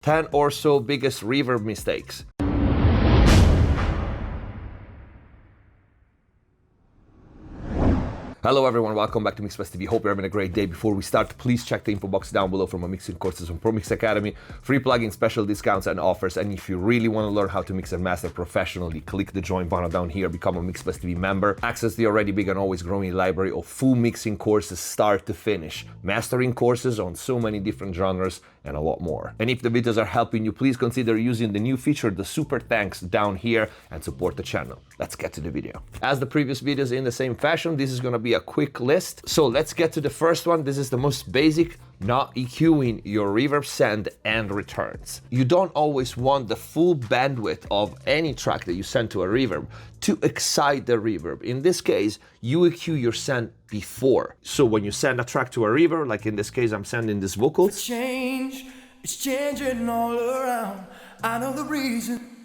10 or so biggest reverb mistakes. Hello everyone, welcome back to MixFest TV. Hope you're having a great day. Before we start, please check the info box down below for my mixing courses from ProMix Academy, free plugins, special discounts and offers. And if you really want to learn how to mix and master professionally, click the join button down here, become a MixFest TV member, access the already big and always growing library of full mixing courses start to finish, mastering courses on so many different genres and a lot more. And if the videos are helping you, please consider using the new feature, the super thanks, down here and support the channel. Let's get to the video. As the previous videos in the same fashion, this is going to be a quick list. So let's get to the first one. This is the most basic, not EQing your reverb send and returns. You don't always want the full bandwidth of any track that you send to a reverb to excite the reverb. In this case, you EQ your send before. So when you send a track to a reverb, like in this case, I'm sending this vocals. It's changing all around. I know the reason.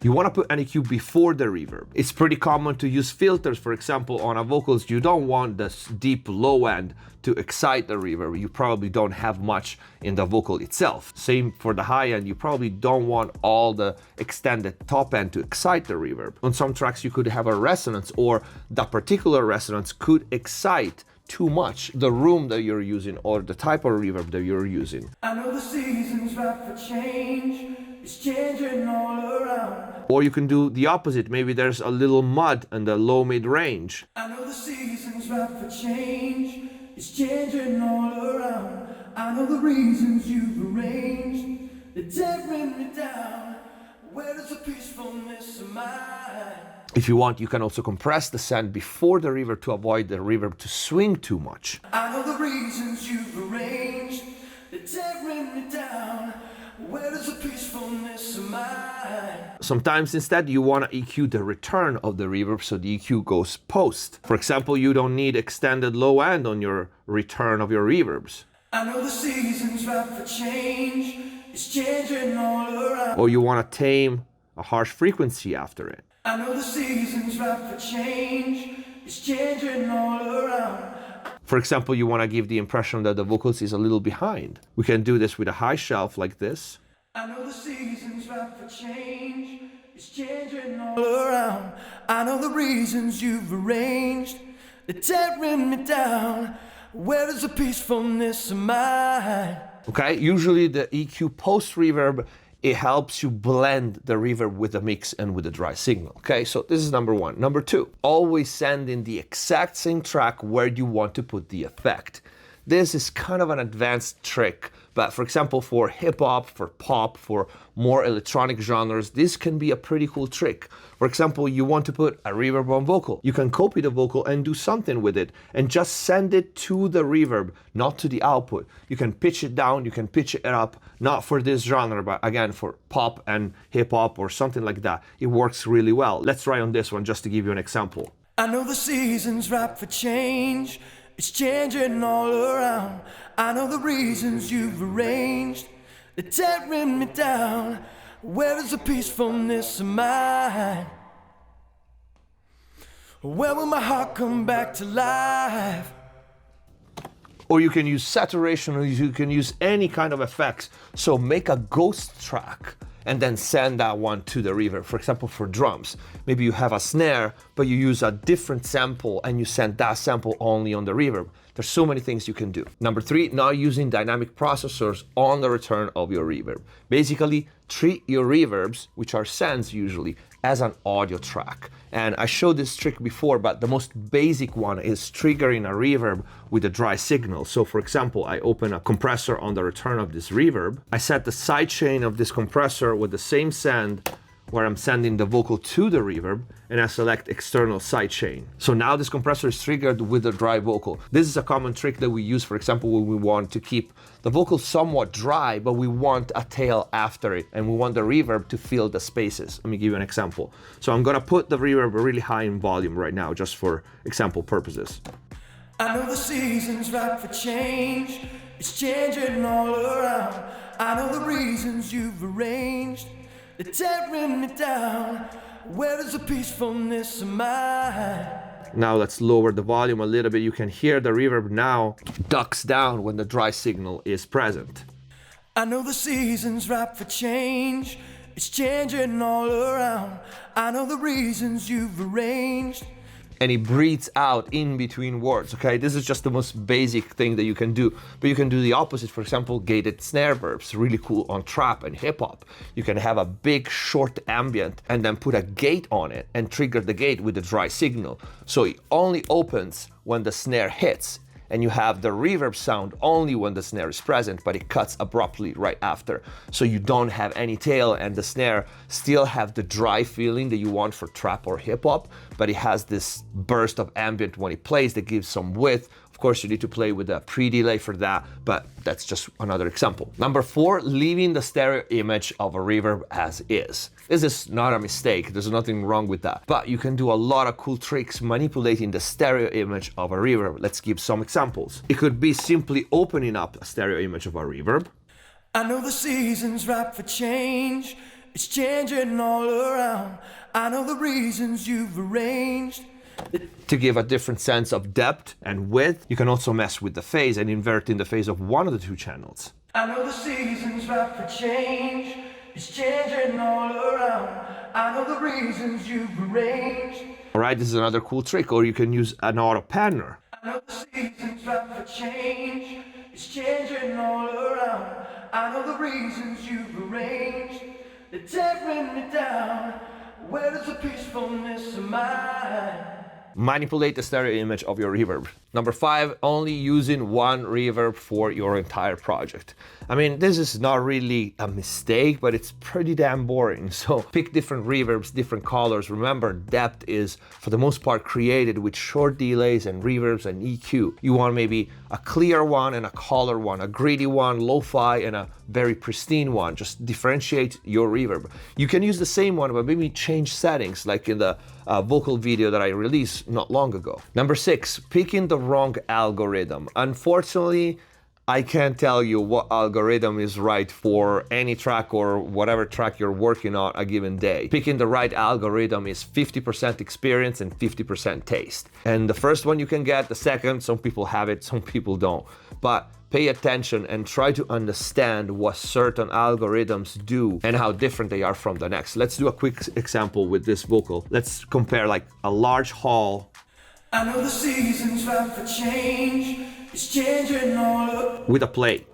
You want to put an EQ before the reverb. It's pretty common to use filters, for example, on a vocals. You don't want this deep low end to excite the reverb. You probably don't have much in the vocal itself. Same for the high end. You probably don't want all the extended top end to excite the reverb. On some tracks, you could have a resonance, or that particular resonance could excite too much the room that you're using or the type of reverb that you're using. I know the season's right for change. It's changing all around. Or you can do the opposite. Maybe there's a little mud in the low mid range. I know the season's right for change. It's changing all around. I know the reasons you've arranged. They're tearing me down. Where is the peacefulness of mine? If you want, you can also compress the send before the reverb to avoid the reverb to swing too much. I know the reasons you've arranged. They're tearing me down. Where is the peacefulness of mine? Sometimes instead you want to EQ the return of the reverb, so the EQ goes post. For example, you don't need extended low end on your return of your reverbs. I know the season's right for change. It's changing all around. Or you want to tame a harsh frequency after it. I know the season's right for change. It's changing all around. For example, you want to give the impression that the vocals is a little behind. We can do this with a high shelf like this. I know the season's right for change. It's changing all around. I know the reasons you've arranged. They're tearing me down. Where is the peacefulness of mine? Okay, usually the EQ post reverb, it helps you blend the reverb with the mix and with the dry signal. Okay, so this is number one. Number two, always send in the exact same track where you want to put the effect. This is kind of an advanced trick, but for example, for hip hop, for pop, for more electronic genres, this can be a pretty cool trick. For example, you want to put a reverb on vocal. You can copy the vocal and do something with it and just send it to the reverb, not to the output. You can pitch it down, you can pitch it up, not for this genre, but again, for pop and hip hop or something like that. It works really well. Let's try on this one just to give you an example. I know the season's right for change. It's changing all around. I know the reasons you've arranged. They're tearing me down. Where is the peacefulness of mine? Where will my heart come back to life? Or you can use saturation, or you can use any kind of effects. So make a ghost track and then send that one to the reverb. For example, for drums, maybe you have a snare, but you use a different sample and you send that sample only on the reverb. There's so many things you can do. Number three, not using dynamic processors on the return of your reverb. Basically, treat your reverbs, which are sends usually, as an audio track. And I showed this trick before, but the most basic one is triggering a reverb with a dry signal. So for example, I open a compressor on the return of this reverb. I set the sidechain of this compressor with the same send where I'm sending the vocal to the reverb, and I select external sidechain. So now this compressor is triggered with a dry vocal. This is a common trick that we use, for example, when we want to keep the vocal somewhat dry, but we want a tail after it, and we want the reverb to fill the spaces. Let me give you an example. So I'm gonna put the reverb really high in volume right now, just for example purposes. I know the season's right for change. It's changing all around. I know the reasons you've arranged. They're tearing me down. Where is the peacefulness of mine? Now let's lower the volume a little bit. You can hear the reverb now ducks down when the dry signal is present. I know the season's ripe for change. It's changing all around. I know the reasons you've arranged. And it breathes out in between words, okay? This is just the most basic thing that you can do. But you can do the opposite, for example, gated snare verbs, really cool on trap and hip hop. You can have a big short ambient and then put a gate on it and trigger the gate with a dry signal. So it only opens when the snare hits, and you have the reverb sound only when the snare is present, but it cuts abruptly right after. So you don't have any tail, and the snare still have the dry feeling that you want for trap or hip hop, but it has this burst of ambient when it plays that gives some width. Of course, you need to play with a pre-delay for that, but that's just another example. Number 4, leaving the stereo image of a reverb as is. This is not a mistake, there's nothing wrong with that. But you can do a lot of cool tricks manipulating the stereo image of a reverb. Let's give some examples. It could be simply opening up a stereo image of a reverb. I know the season's ripe for change. It's changing all around. I know the reasons you've arranged. To give a different sense of depth and width, you can also mess with the phase and invert in the phase of one of the two channels. I know the season's ripe for change. It's changing all around. I know the reasons you've arranged. All right, this is another cool trick, or you can use an auto panner. I know the season's ripe for change. It's changing all around. I know the reasons you've arranged. They're tearing me down. Where is the peacefulness of mine? Manipulate the stereo image of your reverb. Number 5, only using one reverb for your entire project. I mean, this is not really a mistake, but it's pretty damn boring. So pick different reverbs, different colors. Remember, depth is, for the most part, created with short delays and reverbs and EQ. You want maybe a clear one and a color one, a gritty one, lo-fi, and a very pristine one. Just differentiate your reverb. You can use the same one, but maybe change settings, like in the vocal video that I released not long ago. Number 6, picking the wrong algorithm. Unfortunately, I can't tell you what algorithm is right for any track or whatever track you're working on a given day. Picking the right algorithm is 50% experience and 50% taste. And the first one you can get, the second, some people have it, some people don't. But pay attention and try to understand what certain algorithms do and how different they are from the next. Let's do a quick example with this vocal. Let's compare like a large hall. I know the season's ripe for change. It's changing all up. With a play.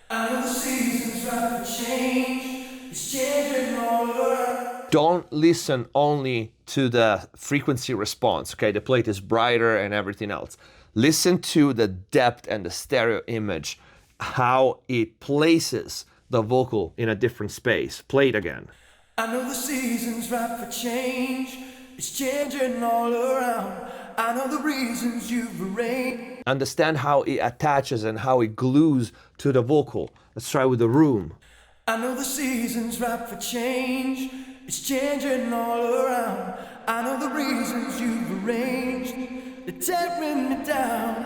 I know the season's ripe for change. It's changing all around. Don't listen only to the frequency response, okay? The plate is brighter and everything else. Listen to the depth and the stereo image, how it places the vocal in a different space. Play it again. I know the season's ripe for change. It's changing all around. I know the reasons you've arranged. Understand how it attaches and how it glues to the vocal. Let's try with the room. I know the season's ripe for change. It's changing all around. I know the reasons you've arranged. They're tearing me down.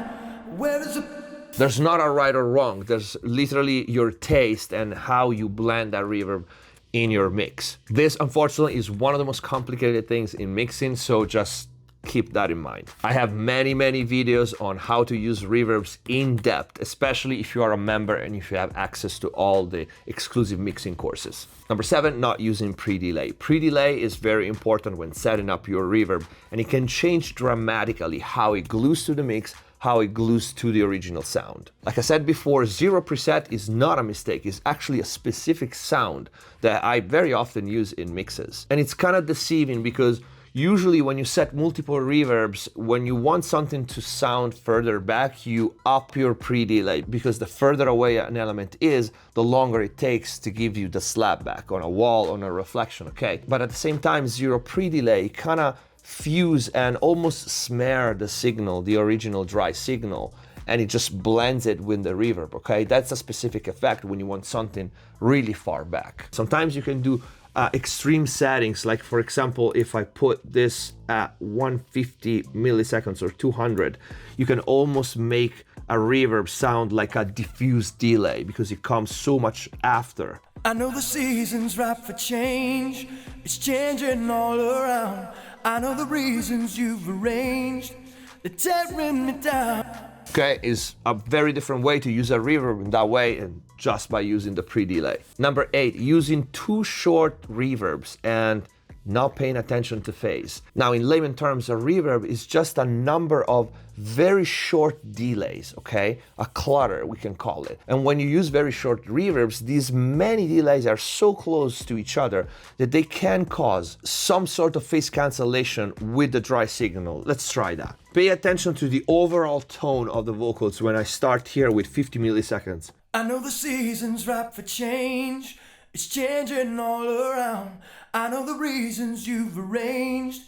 Where is the... There's not a right or wrong. There's literally your taste and how you blend that reverb in your mix. This, unfortunately, is one of the most complicated things in mixing, so just keep that in mind. I have many videos on how to use reverbs in depth, especially if you are a member and if you have access to all the exclusive mixing courses. Number 7, not using pre-delay. Pre-delay is very important when setting up your reverb, and it can change dramatically how it glues to the mix, how it glues to the original sound. Like I said before, 0 preset is not a mistake. It's actually a specific sound that I very often use in mixes. And it's kind of deceiving because usually when you set multiple reverbs, when you want something to sound further back, you up your pre-delay, because the further away an element is, the longer it takes to give you the slap back on a wall, on a reflection, okay? But at the same time, 0 pre-delay kind of fuse and almost smear the signal, the original dry signal, and it just blends it with the reverb, okay? That's a specific effect when you want something really far back. Sometimes you can do extreme settings, like for example, if I put this at 150 milliseconds or 200, you can almost make a reverb sound like a diffuse delay because it comes so much after. I know the season's ripe for change. It's changing all around. I know the reasons you've arranged. They're tearing me down. Okay, is a very different way to use a reverb in that way, and just by using the pre-delay. Number 8, using too short reverbs and not paying attention to phase. Now, in layman terms, a reverb is just a number of very short delays, okay? A clutter, we can call it. And when you use very short reverbs, these many delays are so close to each other that they can cause some sort of phase cancellation with the dry signal. Let's try that. Pay attention to the overall tone of the vocals when I start here with 50 milliseconds. I know the season's ripe for change. It's changing all around. I know the reasons you've arranged.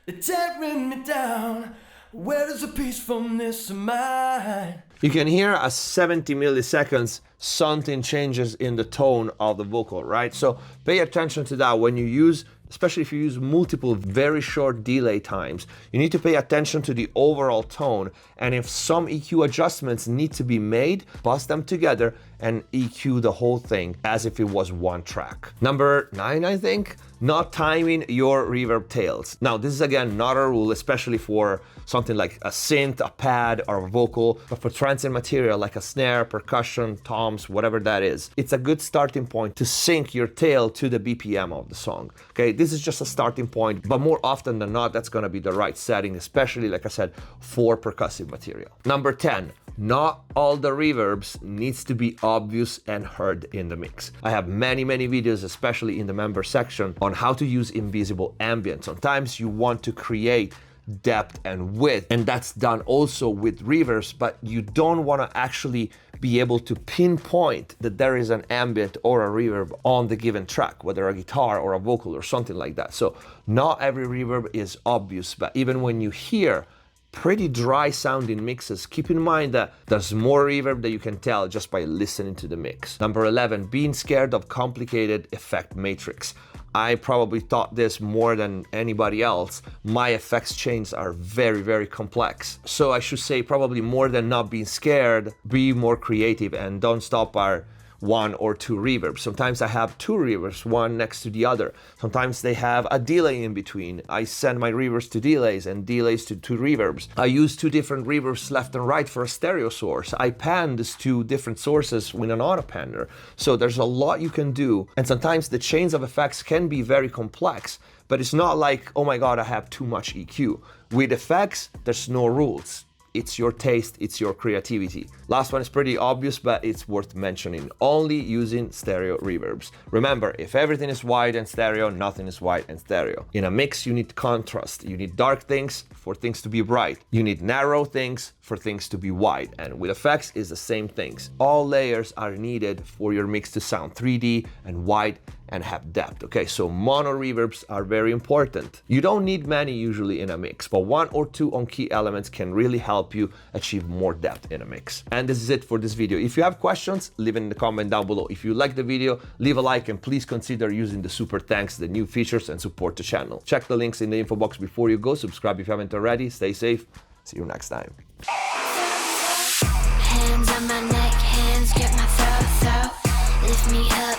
They're tearing me down. Where is the peacefulness of mine? You can hear at 70 milliseconds, something changes in the tone of the vocal, right? So pay attention to that when you use, especially if you use multiple very short delay times, you need to pay attention to the overall tone. And if some EQ adjustments need to be made, bust them together and EQ the whole thing as if it was one track. Number 9, I think, not timing your reverb tails. Now, this is again not a rule, especially for something like a synth, a pad, or a vocal, but for transient material like a snare, percussion, toms, whatever that is, it's a good starting point to sync your tail to the BPM of the song. Okay, this is just a starting point, but more often than not, that's gonna be the right setting, especially, like I said, for percussive material. Number 10, not all the reverbs needs to be obvious and heard in the mix. I have many videos, especially in the member section, on how to use invisible ambient. Sometimes you want to create depth and width, and that's done also with reverbs, but you don't want to actually be able to pinpoint that there is an ambient or a reverb on the given track, whether a guitar or a vocal or something like that. So not every reverb is obvious, but even when you hear pretty dry sounding mixes, keep in mind that there's more reverb that you can tell just by listening to the mix. Number 11, being scared of complicated effect matrix. I probably thought this more than anybody else. My effects chains are very complex. So I should say probably more than not being scared, be more creative and don't stop at 1 or 2 reverbs. Sometimes I have 2 reverbs, one next to the other. Sometimes they have a delay in between. I send my reverbs to delays and delays to 2 reverbs. I use 2 different reverbs left and right for a stereo source. I pan these 2 different sources with an auto panner. So there's a lot you can do. And sometimes the chains of effects can be very complex, but it's not like, oh my God, I have too much EQ. With effects, there's no rules. It's your taste, it's your creativity. Last one is pretty obvious, but it's worth mentioning. Only using stereo reverbs. Remember, if everything is white and stereo, nothing is white and stereo. In a mix, you need contrast. You need dark things for things to be bright. You need narrow things for things to be wide. And with effects, it's the same things. All layers are needed for your mix to sound 3D and wide and have depth. Okay, so mono reverbs are very important. You don't need many usually in a mix, but 1 or 2 on key elements can really help you achieve more depth in a mix. And this is it for this video. If you have questions, leave it in the comment down below. If you like the video, leave a like and please consider using the super thanks, the new features, and support the channel. Check the links in the info box before you go. Subscribe if you haven't already. Stay safe. See you next time. Hands on my neck, hands grip my throat. Lift me up.